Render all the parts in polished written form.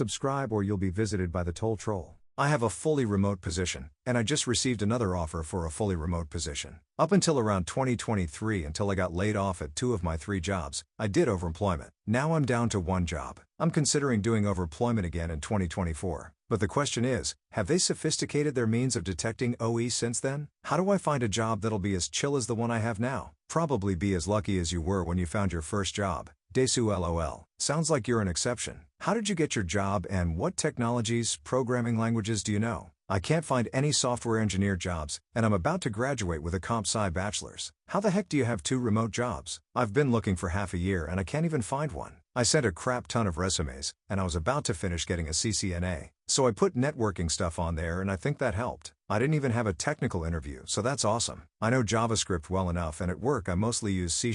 Subscribe or you'll be visited by the toll troll. I have a fully remote position, and I just received another offer for a fully remote position. Up until around 2023, until I got laid off at 2 of my 3 jobs, I did overemployment. Now I'm down to 1 job. I'm considering doing overemployment again in 2024. But the question is, have they sophisticated their means of detecting OE since then? How do I find a job that'll be as chill as the one I have now? Probably be as lucky as you were when you found your first job. Desu LOL. Sounds like you're an exception. How did you get your job and what technologies, programming languages do you know? I can't find any software engineer jobs, and I'm about to graduate with a comp sci bachelor's. How the heck do you have 2 remote jobs? I've been looking for half a year and I can't even find one. I sent a crap ton of resumes, and I was about to finish getting a CCNA. So I put networking stuff on there and I think that helped. I didn't even have a technical interview, so that's awesome. I know JavaScript well enough, and at work I mostly use C#.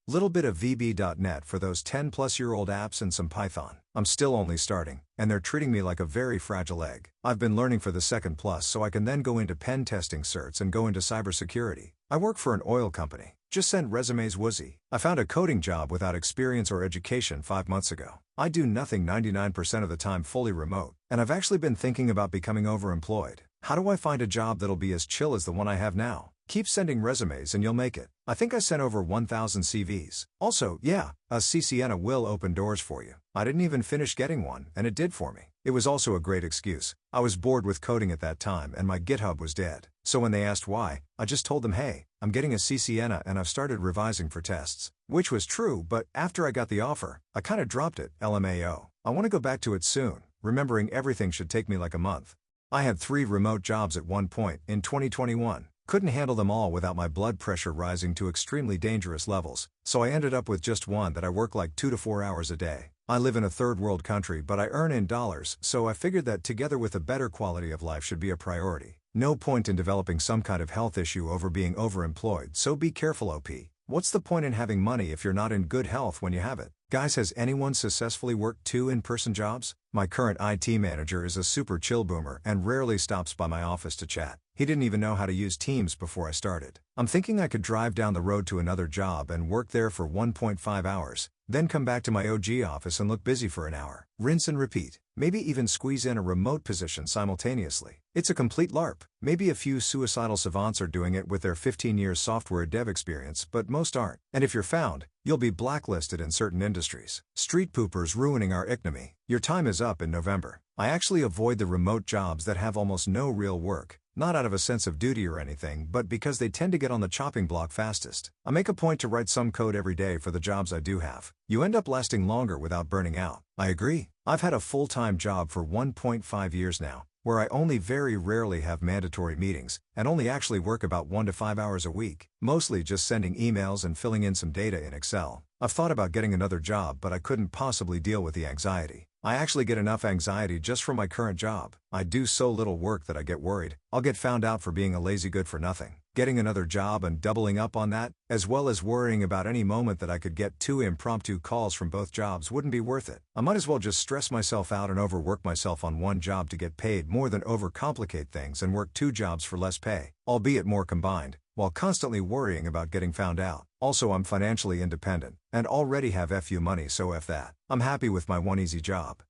Little bit of VB.NET for those 10-plus-year-old apps and some Python. I'm still only starting, and they're treating me like a very fragile egg. I've been learning for the second plus so I can then go into pen testing certs and go into cybersecurity. I work for an oil company. Just send resumes woozy. I found a coding job without experience or education 5 months ago. I do nothing 99% of the time fully remote, and I've actually been thinking about becoming overemployed. How do I find a job that'll be as chill as the one I have now? Keep sending resumes and you'll make it. I think I sent over 1,000 CVs. Also, yeah, a CCNA will open doors for you. I didn't even finish getting one, and it did for me. It was also a great excuse. I was bored with coding at that time and my GitHub was dead. So when they asked why, I just told them, hey, I'm getting a CCNA and I've started revising for tests. Which was true, but after I got the offer, I kinda dropped it, LMAO. I want to go back to it soon, remembering everything should take me like a month. I had 3 remote jobs at one point in 2021. Couldn't handle them all without my blood pressure rising to extremely dangerous levels, so I ended up with just one that I work like 2 to 4 hours a day. I live in a third world country, but I earn in dollars, so I figured that together with a better quality of life should be a priority. No point in developing some kind of health issue over being overemployed, so be careful, OP. What's the point in having money if you're not in good health when you have it? Guys, has anyone successfully worked 2 in-person jobs? My current IT manager is a super chill boomer and rarely stops by my office to chat. He didn't even know how to use Teams before I started. I'm thinking I could drive down the road to another job and work there for 1.5 hours, then come back to my OG office and look busy for an hour. Rinse and repeat. Maybe even squeeze in a remote position simultaneously. It's a complete LARP. Maybe a few suicidal savants are doing it with their 15 years software dev experience, but most aren't. And if you're found, you'll be blacklisted in certain industries. Street poopers ruining our economy. Your time is up in November. I actually avoid the remote jobs that have almost no real work. Not out of a sense of duty or anything, but because they tend to get on the chopping block fastest. I make a point to write some code every day for the jobs I do have. You end up lasting longer without burning out. I agree. I've had a full-time job for 1.5 years now, where I only very rarely have mandatory meetings, and only actually work about 1 to 5 hours a week, mostly just sending emails and filling in some data in Excel. I've thought about getting another job, but I couldn't possibly deal with the anxiety. I actually get enough anxiety just from my current job. I do so little work that I get worried I'll get found out for being a lazy good-for-nothing. Getting another job and doubling up on that, as well as worrying about any moment that I could get 2 impromptu calls from both jobs, wouldn't be worth it. I might as well just stress myself out and overwork myself on one job to get paid more than overcomplicate things and work 2 jobs for less pay, albeit more combined, while constantly worrying about getting found out. Also, I'm financially independent and already have FU money, so F that. I'm happy with my one easy job.